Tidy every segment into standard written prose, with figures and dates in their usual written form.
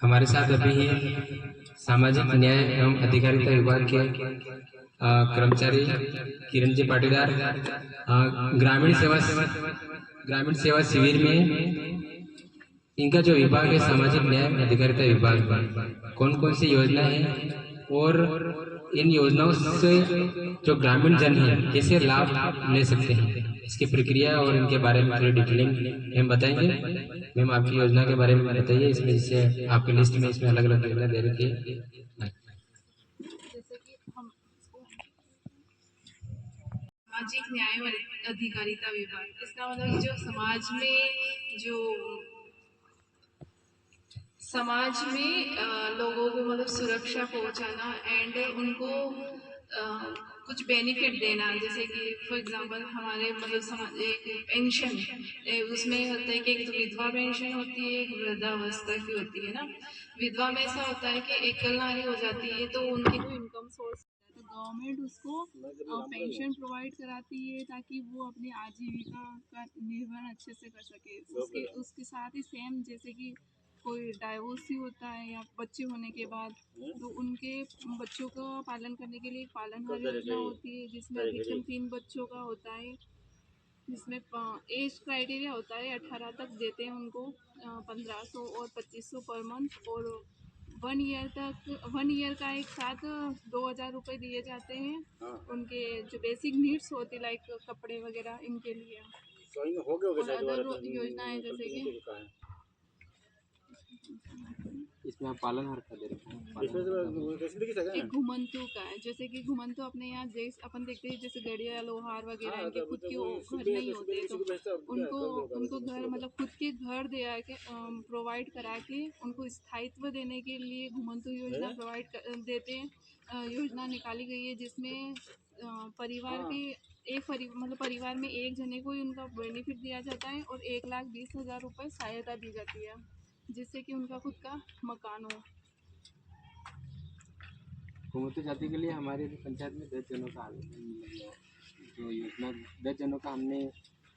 हमारे साथ अभी सामाजिक न्याय एवं अधिकारिता विभाग के कर्मचारी किरण जी पाटीदार ग्रामीण सेवा शिविर में इनका जो विभाग है सामाजिक न्याय अधिकारिता विभाग, कौन कौन सी योजना है और इन योजनाओं से जो ग्रामीण जन है कैसे लाभ ले सकते हैं, इसकी प्रक्रिया और इनके बारे में थोड़ी डिटेलिंग हम बताएंगे। मैम आपकी योजना के बारे में बताइए, इसमें जिससे आपकी लिस्ट में इसमें अलग अलग योजना दे रखी है। जैसे कि हम सामाजिक न्याय और अधिकारिता विभाग, इसका मतलब जो समाज में लोगों को मतलब सुरक्षा पहुंचाना एंड उनको कुछ बेनिफिट देना। जैसे कि फॉर एग्जांपल हमारे मतलब समाज एक पेंशन उसमें होता है कि एक तो विधवा पेंशन होती है, एक वृद्धावस्था की होती है ना। विधवा में ऐसा होता है कि एकल नारी हो जाती है तो उनकी कोई इनकम सोर्स, तो गवर्नमेंट उसको पेंशन प्रोवाइड कराती है ताकि वो अपनी आजीविका का निर्वहन अच्छे से कर सके। उसके साथ ही सेम जैसे कि कोई डाइवोर्स ही होता है या बच्चे होने के बाद, तो उनके बच्चों का पालन करने के लिए एक पालनहार योजना होती है जिसमें अधिकतम 3 बच्चों का होता है, जिसमें एज क्राइटेरिया होता है 18 तक देते हैं उनको 1500 और 2500 पर मंथ, और 1 ईयर का एक साथ 2000 रुपये दिए जाते हैं उनके जो बेसिक नीड्स होती लाइक कपड़े वगैरह इनके लिए। और अदर योजनाएं जैसे कि इसमें आप पालनहार का दे रहे हैं। एक घुमंतु का है, जैसे कि घुमंतु अपने यहाँ अपन देखते हैं जैसे गड़िया लोहार वगैरह इनके खुद के घर नहीं होते, तो उनको घर मतलब खुद के घर दे के प्रोवाइड करा के उनको स्थायित्व देने के लिए घुमंतु योजना प्रोवाइड देते हैं। योजना निकाली गई है जिसमें परिवार में एक जने को ही उनका बेनिफिट दिया जाता है और 1,20,000 रुपये सहायता दी जाती है जिससे कि उनका खुद का मकान हो। घुमंतु जाति के लिए हमारे पंचायत में 10 जनों का जो योजना 10 जनों का हमने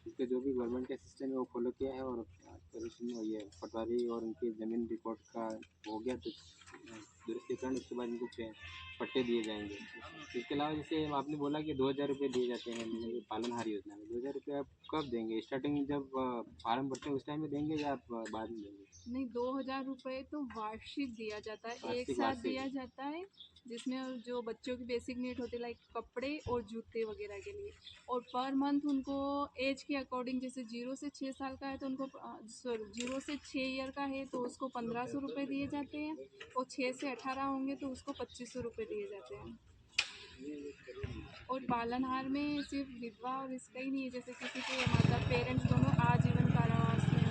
इसके जो भी गवर्नमेंट का सिस्टम है वो फॉलो किया है, और ये पटवारी और उनकी ज़मीन रिकॉर्ड का हो गया तो दुरुस्तीकरण, उसके बाद इनको पट्टे दिए जाएंगे। इसके अलावा जैसे आपने बोला कि 2000 रुपये दिए जाते हैं पालनहार योजना में, 2000 रुपये आप कब देंगे? स्टार्टिंग जब फार्म भरते हैं उस टाइम में देंगे या आप बाद में देंगे? नहीं, 2000 रुपये तो वार्षिक दिया जाता है, एक साथ दिया जाता है, जिसमें जो बच्चों की बेसिक नीड होती है लाइक कपड़े और जूते वगैरह के लिए। और पर मंथ उनको एज के अकॉर्डिंग, जैसे 0 से 6 साल का है तो उनको 0 से 6 ईयर का है तो उसको 1500 रुपये दिए जाते हैं, और 6 से 18 होंगे तो उसको 2500 रुपये दिए जाते हैं। और पालनहार में सिर्फ विधवा और इसका ही नहीं है, जैसे किसी के माता पेरेंट्स दोनों आजीवन कारावास में,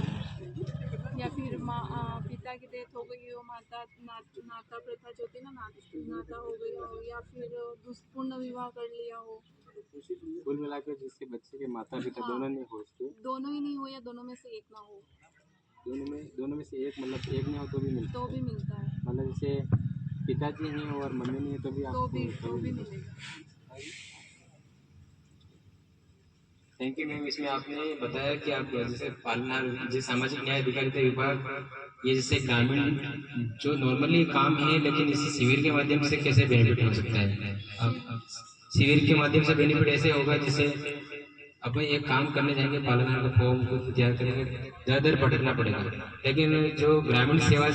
या फिर पिता की डेथ हो गई हो, नाता प्रथा जो होती है ना, नाता हो गया हो, या फिर दुष्पूर्ण विवाह कर लिया हो, कुल मिलाकर जिसके बच्चे के माता पिता दोनों नहीं हो, दोनों ही नहीं हो या दोनों में से एक ना हो, दोनों में से एक, मतलब एक नहीं हो तो भी मिलता है। मतलब जैसे पिताजी हैं और मम्मी नहीं है तो भी मिलेगा। Thank you ma'am. इसमें आपने बताया कि आप जैसे पालनहार जैसे सामाजिक न्याय अधिकारिता विभाग ये जैसे ग्रामीण जो नॉर्मली काम है, लेकिन इसी शिविर के माध्यम से कैसे बेनिफिट हो सकता है? अब शिविर के माध्यम से बेनिफिट ऐसे होगा जैसे अब एक काम करने जाएंगे, पालनहार का फॉर्म को तैयार करेंगे, ज़्यादा देर भटकना पड़ेगा, लेकिन जो ग्रामीण सेवा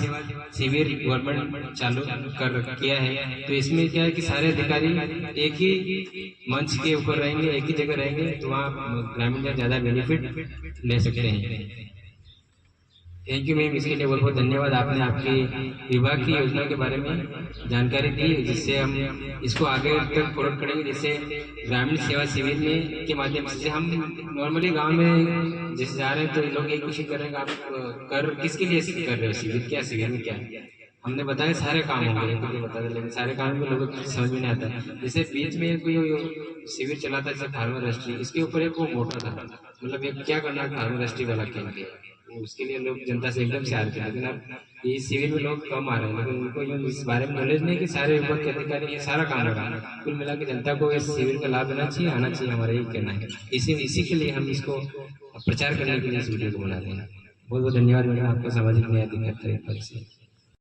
शिविर गवर्नमेंट चालू कर किया है तो इसमें क्या है कि सारे अधिकारी एक ही मंच के ऊपर रहेंगे, एक ही जगह रहेंगे, तो वहाँ ग्रामीण ज़्यादा बेनिफिट ले सकते हैं। थैंक यू मैम, इसके लिए बहुत बहुत धन्यवाद। आपने आपकी विभाग की योजना के बारे में जानकारी दी, जिससे हम इसको आगे तक फॉरवर्ड करेंगे। जैसे ग्रामीण सेवा शिविर में के माध्यम से हम नॉर्मली गांव में जैसे जा रहे हैं तो लोग एक कुछ करेंगे, आप कर किसके लिए कर रहे हो शिविर, क्या शिविर में क्या हमने बताया सारे काम होंगे बता दें, लेकिन सारे काम में लोगों को समझ में नहीं आता। जैसे बीच में कोई शिविर चला था जैसे फार्मर रजिस्ट्री, इसके ऊपर एक वो मोटा था, मतलब एक क्या करना है फार्मर रजिस्ट्री वाला के लिए, उसके लिए लोग जनता से एकदम से आ रहे थे, लेकिन अब ये शिविर में लोग कम आ रहे हैं, लेकिन उनको यूँ इस बारे में नॉलेज नहीं कि सारे विभाग के अधिकारी ये सारा काम हो रहा है। कुल मिला के जनता को इस शिविर का लाभ लेना चाहिए, आना चाहिए, हमारा यही कहना है। इसी के लिए हम इसको प्रचार करने के लिए इस वीडियो को बनाते हैं। बहुत बहुत धन्यवाद मैडम, आपका सामाजिक न्याय अधिकारिता विभाग से।